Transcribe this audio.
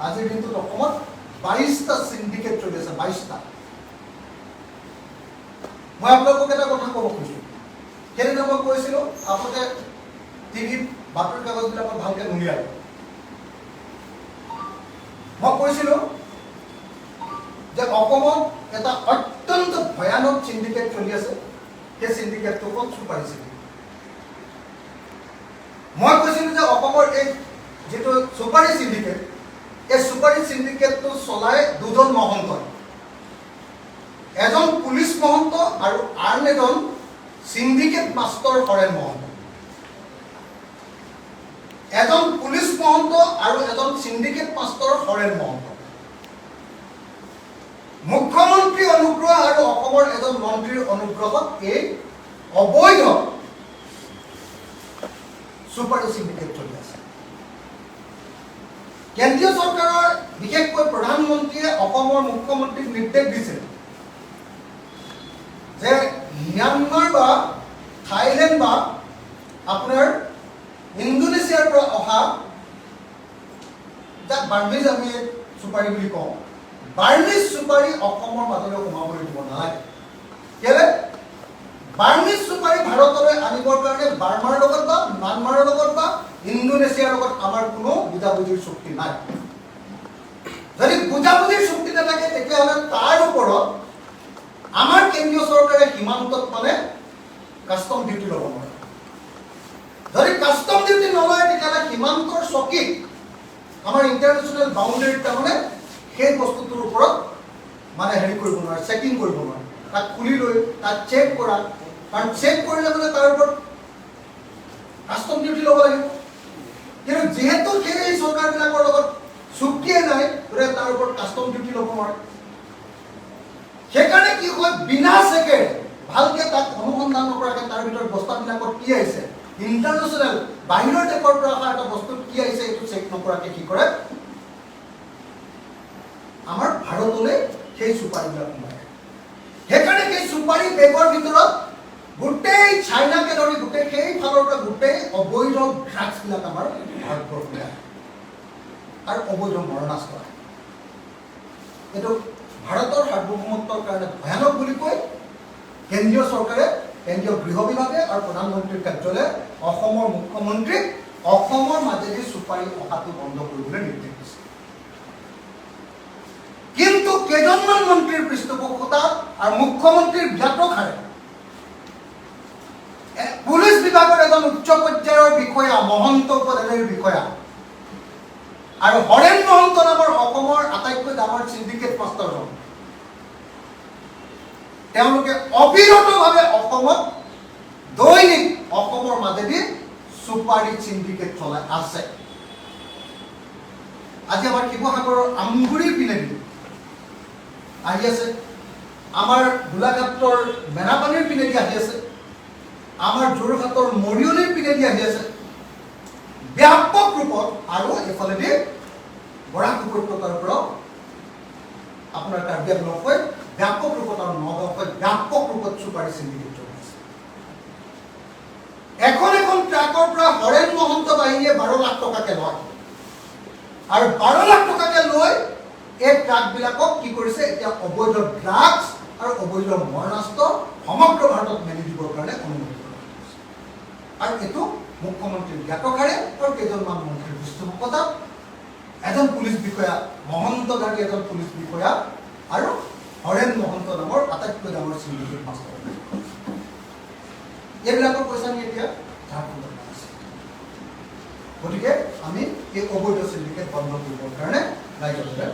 আজিৰ দিনটোত অসমত 22টা সিন্ডিকেট চলি আছে, 22টা। মই আপোনালোকক এটা কথা ক'ব খুজিছোঁ, সেইদিনা মই কৈছিলোঁ আপোনালোকে টিভিত বাতৰি কাগজবিলাকত ভালকৈ নুলিয়াব। মই কৈছিলোঁ যে অসমত এটা অত্যন্ত ভয়ানক সিন্ডিকেট চলি আছে, সেই সিন্ডিকেটটো হ'ল চুপাৰী সিন্ডিকেট। মই কৈছিলোঁ যে অসমৰ এই যিটো চুপাৰী সিন্ডিকেট, এই চুপাৰী সিন্ডিকেটটো চলাই দুজন মহন্ত, এজন পুলিচ মহন্ত আৰু আন এজন সিন্ডিকেট মাষ্টৰ হৰেণ মহন্ত। এজন পুলিচ মহন্ত আৰু এজন সিন্ডিকেট মাষ্টৰ হৰেণ মহন্ত। মুখ্যমন্ত্ৰী অনুগ্ৰহ আৰু অসমৰ এজন মন্ত্ৰীৰ অনুগ্ৰহত এই অবৈধ চুপাৰী সিন্ডিকেট চলি আছে। কেন্দ্ৰীয় চৰকাৰৰ বিশেষকৈ প্ৰধানমন্ত্ৰীয়ে অসমৰ মুখ্যমন্ত্ৰীক নিৰ্দেশ দিছিল যে ম্যানমাৰ বা থাইলেণ্ড বা আপোনাৰ ইণ্ডোনেছিয়াৰ পৰা অহা, যাক বাৰ্মিজ আমি চুপাৰী বুলি কওঁ, বাৰ্মিজ চুপাৰী অসমৰ মাজলৈ সোমাবলৈ দিব নালাগে। কেলে? বাৰ্মিজ চুপাৰী ভাৰতলৈ আনিবৰ কাৰণে বাৰ্মাৰ লগত বা ম্যানমাৰৰ লগত বা ইণ্ডোনেছিয়াৰ লগত আমাৰ কোনো বুজাবুজিৰ চুক্তি নাই। যদি বুজাবুজিৰ চুক্তি নাথাকে তেতিয়াহ'লে তাৰ ওপৰত আমাৰ কেন্দ্ৰীয় চৰকাৰে সীমান্তত মানে কাষ্টম ডিউটি ল'ব নোৱাৰে। যদি কাষ্টম ডিউটি নলয় তেতিয়াহ'লে সীমান্তৰ চকীত আমাৰ ইণ্টাৰনেশ্যনেল বাউণ্ডেৰীত তাৰমানে সেই বস্তুটোৰ ওপৰত মানে হেৰি কৰিব নোৱাৰে, চেকিং কৰিব নোৱাৰে। তাক খুলি লৈ তাক চেক কৰা, কাৰণ চেক কৰিলে মানে তাৰ ওপৰত কাষ্টম ডিউটি ল'ব লাগিব। কিন্তু যিহেতু সেই চৰকাৰবিলাকৰ লগত চুক্তিয়ে নাই, গতিকে তাৰ ওপৰত কাষ্টম ডিউটি ল'ব নোৱাৰে। সেইকাৰণে কি হয়, বিনা চেকেৰে ভালকে তাক অনুসন্ধান নকৰাকৈ তাৰ ভিতৰত বস্তাবিলাকত কি আহিছে, ইণ্টাৰনেশ্যনেল বাহিৰৰ দেশৰ পৰা অহা এটা বস্তুত কি আহিছে এইটো চেক নকৰাকৈ কি কৰে, আমাৰ ভাৰতলৈ সেই চুপাৰীবিলাক সোমায়। সেইকাৰণে সেই চুপাৰী বেগৰ ভিতৰত গোটেই চাইনাকে ধৰি গোটেই সেই ফালৰ পৰা গোটেই অবৈধ ড্ৰাগছবিলাক আমাৰ ভাৰতবৰ্ষলৈ আহে আৰু অবৈধ মৰণাস্ত্ৰ আহে। এইটো ভাৰতৰ সাৰ্বভৌমত্বৰ কাৰণে ভয়ানক বুলি কৈ কেন্দ্ৰীয় চৰকাৰে, কেন্দ্ৰীয় গৃহ বিভাগে আৰু প্ৰধানমন্ত্ৰীৰ কাৰ্যালয়ে অসমৰ মুখ্যমন্ত্ৰীক অসমৰ মাজেদি চুপাৰী অহাটো বন্ধ কৰিবলৈ নিৰ্দেশ দিছে। কিন্তু কেইজনমান মন্ত্ৰীৰ পৃষ্ঠপোষকতা আৰু মুখ্যমন্ত্ৰীৰ জ্ঞাতসাৰে পুলিচ বিভাগৰ এজন উচ্চ পৰ্যায়ৰ বিষয়া, মহন্ত পদবীৰ বিষয়া আৰু হৰেণ মহন্ত নামৰ অসমৰ আটাইতকৈ ডাঙৰ সিন্ডিকেট মাষ্টৰজন, তেওঁলোকে অবিৰতভাৱে অসমত দৈনিক অসমৰ মাজেদি চুপাৰী সিন্ডিকেট চলাই আছে। আজি আমাৰ শিৱসাগৰৰ আমগুৰিৰ পিনেদি আহি আছে, আমাৰ গোলাঘাটৰ মেৰাপানীৰ পিনেদি আহি আছে, আমাৰ যোৰহাটৰ মৰিয়নিৰ পিনেদি আহি আছে ব্যাপক ৰূপত, আৰু এইফালেদি বৰাক উপত্যকাৰ পৰা আপোনাৰ কাৰ্বি আংলং হৈ ব্যাপক ৰূপত আৰু নগাঁও হৈ ব্যাপক ৰূপত চুপাৰী সিন্ডিকেট চলি আছে। এখন এখন ট্ৰাকৰ পৰা হৰেণ মহন্ত বাহিনীয়ে 12 লাখ টকাকে লয়, আৰু 12 লাখ টকাকে লৈ এই ট্ৰাকবিলাকক কি কৰিছে, এতিয়া অবৈধ ড্ৰাগছ আৰু অবৈধ মৰণাস্ত্ৰ সমগ্ৰ ভাৰতত মেলি দিবৰ কাৰণে অনুমতি কৰা হৈছে। আৰু এইটো মুখ্যমন্ত্ৰীৰ জ্ঞাতসাৰে আৰু কেইজনমান মন্ত্ৰীৰ পৃষ্ঠপোষকতাত এজন পুলিচ বিষয়া, মহন্তধাৰী এজন পুলিচ বিষয়া আৰু হৰেণ মহন্ত নামৰ আটাইতকৈ ডাঙৰ সিন্ডিকেট মাষ্টৰ, এইবিলাকৰ পইচা নি এতিয়া ঝাৰখণ্ডত আছে। গতিকে আমি এই অবৈধ সিন্ডিকেট বন্ধ কৰিবৰ কাৰণে ৰাজ্যপালে